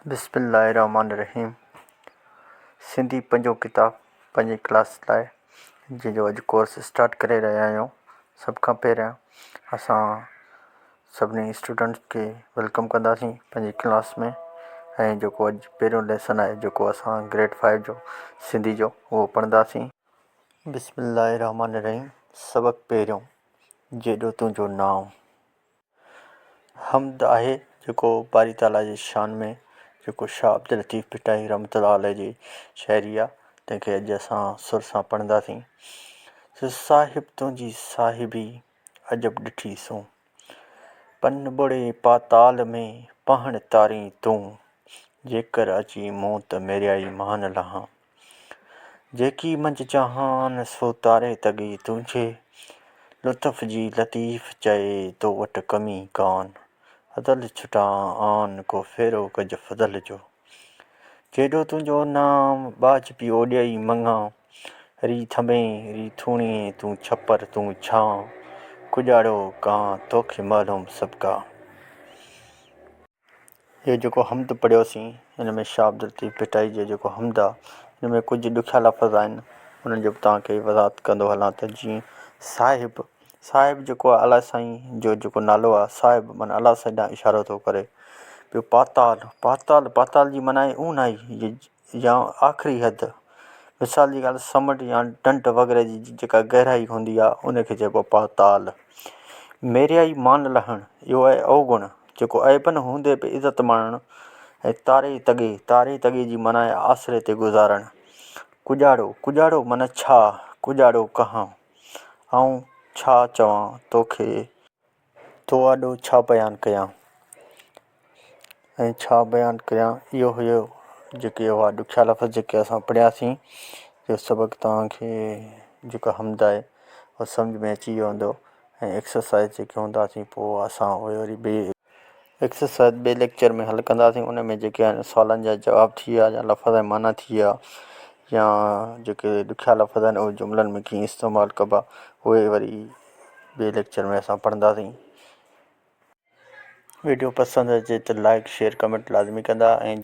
बिस्मिल्लाहिर्रहमानिर्रहीम। सिंधी पंजो किताब पंजी क्लास लाइ जंहिंजो अॼु कोर्स स्टार्ट करे रहिया आहियूं। सभ खां पहिरियां असां सभिनी स्टूडेंट्स खे वेलकम कंदासीं पंहिंजी क्लास में। ऐं जेको अॼु पहिरियों लेसन आहे जेको असां ग्रेड 5 जो सिंधी जो उहो पढ़ंदासीं। बिस्मिल्लाहिर्रहमानिर्रहीम। सबक़ पहिरियों। जेॾो तुंहिंजो नाम। हम्द आहे जेको बारी ताला जी शान में जेको शाह अब्दुल लतीफ़ भिटाई रहमतुल्लाह अलैह जी शाइरी आहे, तंहिंखे अॼु असां सुर सां पढ़ंदासीं। साहिब तुंहिंजी साहिबी अजब ॾिठी सूं, पन बुड़े पाताल में पहण तारी तूं, जेकर अची मूं त मेरियाई मान लहां, जेकी मंझि जहान सो तारे तॻी तुंहिंजे, लुत्फ़ जी लतीफ़ चए तो वटि कमी कान, अदल छुटा आन को फेरो कज फज़ल जो, जेॾो तुंहिंजो नाम बाज पी ओॾियई मङा, री थमें री थूणिए तूं छपर तूं छां, कुॼाड़ो कां तोखे मालूम सभु का। इहो जेको हम्द पढ़ियोसीं हिन में शाह अब्दुल लतीफ़ भिटाई जो जेको हम्द आहे हिन में कुझु ॾुखिया लफ़्ज़ आहिनि, उन्हनि जो बि तव्हांखे वज़ाहत कंदो हलां त जीअं साहिब। साहिब जेको आहे अलाह साईं जो जेको नालो आहे साहिब माना अलाह साईं ॾांहुं इशारो थो करे पियो। पाताल पाताल पाताल जी माना आहे ऊंदाही या आख़िरी हद। मिसाल जी ॻाल्हि समुंड या ढंढ वग़ैरह जी जेका गहराई हूंदी आहे उनखे चइबो आहे पाताल। मेरियाई मान लहण इहो आहे अवगुण जेको ऐबन हूंदे बि इज़त माणणु। ऐं तारे तॻे तारे तॻे जी माना आहे आसिरे ते गुज़ारणु। कुॼाड़ो कुॼाड़ो माना छा, कुॼाड़ो कहां ऐं छा चवां तोखे, तो आॾो छा बयानु कयां ऐं छा बयानु कयां। इहो हुयो जेके हुआ ॾुखिया लफ़्ज़ जेके असां पढ़ियासीं। इहो सबक़ तव्हांखे जेको हम्द आहे उहो सम्झ में अची वियो हूंदो। ऐं एक्सरसाइज़ जेके हूंदासीं पोइ असां उहे वरी ॿिए एक्सरसाइज़ ॿिए लेक्चर में हल कंदासीं। उन में जेके आहिनि सुवालनि जा जवाब थी विया या लफ़्ज़ ऐं माना थी विया या जेके ॾुखिया लफ़्ज़ आहिनि उहे जुमिलनि में कीअं इस्तेमालु कबा उहे वरी ॿिए लेक्चर में असां पढ़ंदासीं। वीडियो पसंदि अचे त लाइक शेयर कमेंट लाज़मी कंदा। ऐं